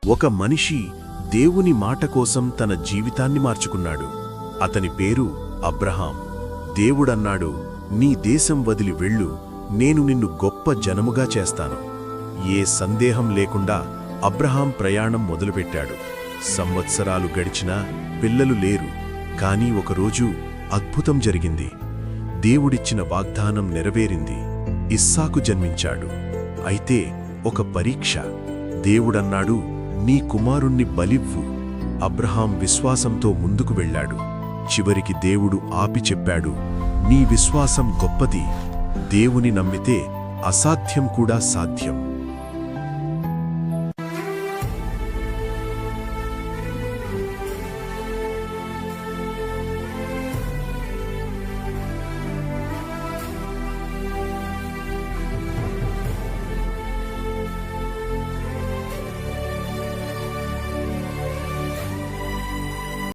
ఒక మనిషి దేవుని మాట కోసం తన జీవితాన్ని మార్చుకున్నాడు. అతని పేరు అబ్రహాం. దేవుడన్నాడు, నీ దేశం వదిలి వెళ్ళు, నేను నిన్ను గొప్ప జనముగా చేస్తాను. ఏ సందేహం లేకుండా అబ్రహాం ప్రయాణం మొదలుపెట్టాడు. సంవత్సరాలు గడిచినా పిల్లలు లేరు. కాని ఒకరోజు అద్భుతం జరిగింది. దేవుడిచ్చిన వాగ్దానం నెరవేరింది. ఇస్సాకు జన్మించాడు. అయితే ఒక పరీక్ష. దేవుడన్నాడు, నీ కుమారుణ్ణి బలివ్వు. అబ్రహాం విశ్వాసంతో ముందుకు వెళ్ళాడు. చివరికి దేవుడు ఆపి చెప్పాడు, నీ విశ్వాసం గొప్పది. దేవుని నమ్మితే అసాధ్యం కూడా సాధ్యం.